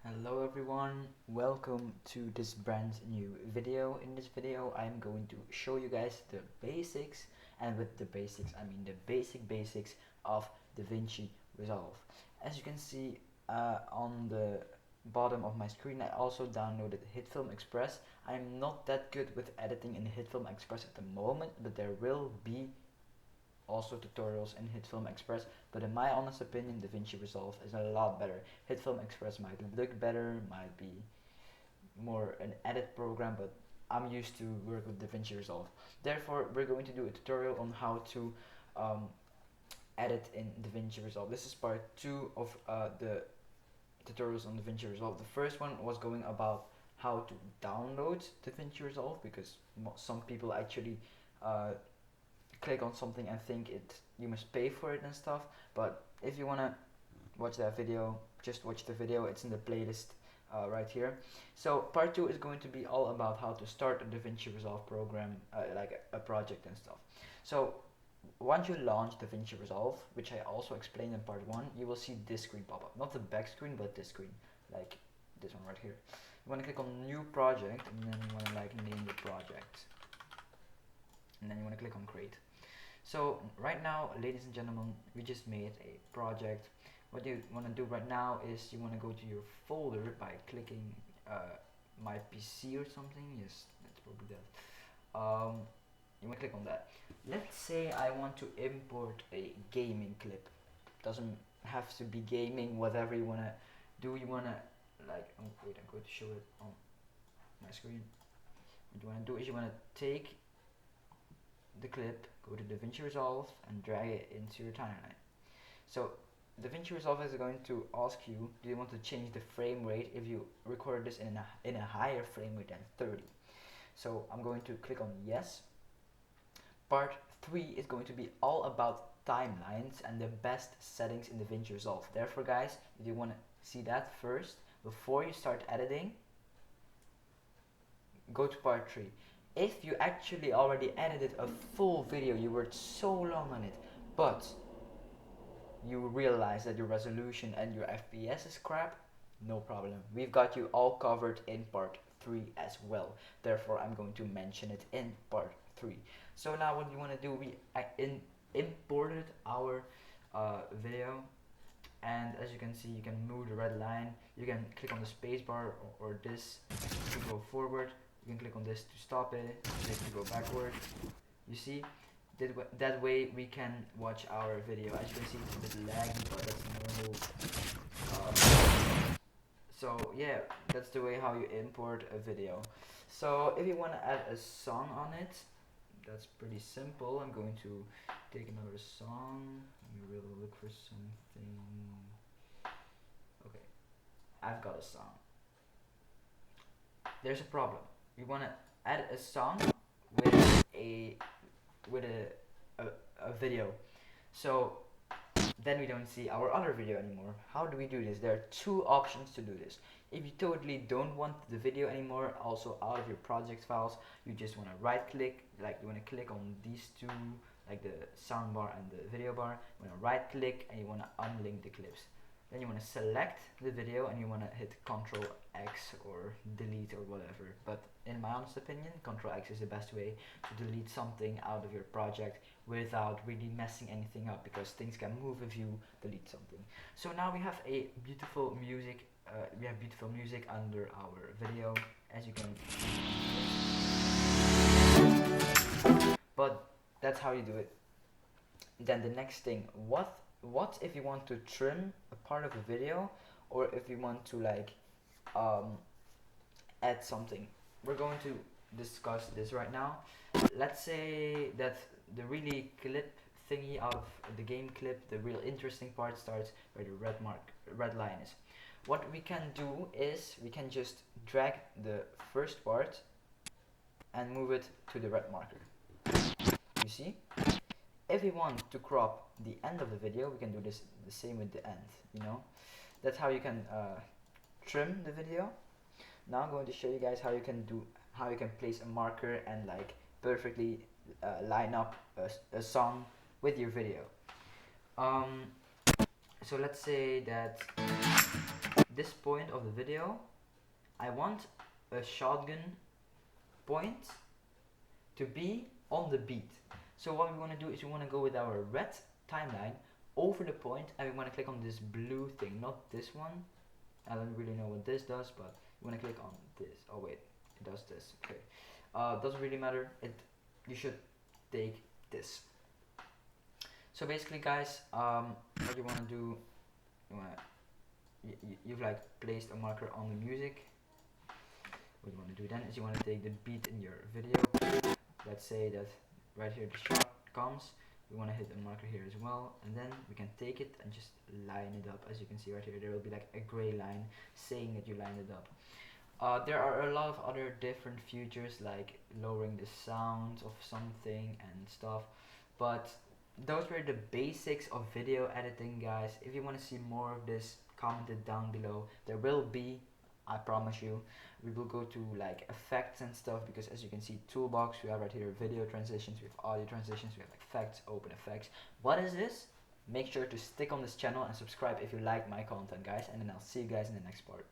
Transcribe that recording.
Hello everyone, welcome to this brand new video. In this video I'm going to show you guys the basics, and with the basics I mean the basics of Davinci Resolve. As you can see on the bottom of my screen, I also downloaded HitFilm Express. I'm not that good with editing in HitFilm Express at the moment, but there will be also tutorials in HitFilm Express, but in my honest opinion DaVinci Resolve is a lot better. HitFilm Express might look better, might be more an edit program, but I'm used to work with DaVinci Resolve. Therefore we're going to do a tutorial on how to um, edit in DaVinci Resolve. This is part 2 of the tutorials on DaVinci Resolve. The first one was going about how to download DaVinci Resolve, because some people actually click on something and think you must pay for it and stuff. But if you wanna watch that video, just watch the video. It's in the playlist right here. So part 2 is going to be all about how to start a DaVinci Resolve program, like a project and stuff. So once you launch DaVinci Resolve, which I also explained in part 1, you will see this screen pop up. Not the back screen, but this screen, like this one right here. You want to click on new project, and then you want to like name the project, and then you want to click on create. So right now, ladies and gentlemen, we just made a project. What you want to do right now is you want to go to your folder by clicking my PC or something. Yes, that's probably that. You want to click on that. Let's say I want to import a gaming clip. Doesn't have to be gaming, whatever you want to do. You want to like, oh wait, I'm going to show it on my screen. What you want to do is you want to take the clip, go to DaVinci Resolve and drag it into your timeline. So DaVinci Resolve is going to ask you, do you want to change the frame rate if you record this in a higher frame rate than 30? So I'm going to click on yes. Part 3 is going to be all about timelines and the best settings in DaVinci Resolve. Therefore guys, if you want to see that first before you start editing, go to part 3. If you actually already edited a full video, you worked so long on it, but you realize that your resolution and your FPS is crap, no problem. We've got you all covered in part 3 as well. Therefore, I'm going to mention it in part 3. So now what you want to do, we imported our video, and as you can see, you can move the red line. You can click on the spacebar or this to go forward. You can click on this to stop it, this to go backward. You see, that way we can watch our video. As you can see, it's a bit laggy, but that's normal. So yeah, that's the way how you import a video. So if you want to add a song on it, that's pretty simple. I'm going to take another song. Let me really look for something. Okay, I've got a song. There's a problem. You want to add a song with a video, so then we don't see our other video anymore. How do we do this? There are two options to do this. If you totally don't want the video anymore, also out of your project files, you just want to right click, like you want to click on these two, like the sound bar and the video bar. You want to right click and you want to unlink the clips. Then you want to select the video and you want to hit Ctrl X or delete or whatever. But in my honest opinion, Ctrl X is the best way to delete something out of your project without really messing anything up, because things can move if you delete something. So now we have a beautiful music. We have beautiful music under our video, as you can. But that's how you do it. Then the next thing, what if you want to trim a part of a video, or if you want to like add something? We're going to discuss this right now. Let's say that the really clip thingy out of the game clip, the real interesting part starts where the red line is. What we can do is we can just drag the first part and move it to the red marker. You see? If we want to crop the end of the video, we can do this the same with the end, you know? That's how you can trim the video. Now I'm going to show you guys how you can place a marker and like perfectly line up a song with your video. So let's say that this point of the video, I want a shotgun point to be on the beat. So what we want to do is we want to go with our red timeline over the point, and we want to click on this blue thing, not this one. I don't really know what this does, but you want to click on this. Oh wait, it does this. Okay, doesn't really matter. You should take this. So basically, guys, what you want to do, you've like placed a marker on the music. What you want to do then is you want to take the beat in your video. Let's say that right here the shot comes. We want to hit a marker here as well, and then we can take it and just line it up. As you can see right here, there will be like a gray line saying that you lined it up. There are a lot of other different features like lowering the sound of something and stuff, but those were the basics of video editing, guys. If you want to see more of this, comment it down below. There will be, I promise you. We will go to like effects and stuff, because as you can see, toolbox, we have right here video transitions, we have audio transitions, we have effects, open effects. What is this? Make sure to stick on this channel and subscribe if you like my content, guys, and then I'll see you guys in the next part.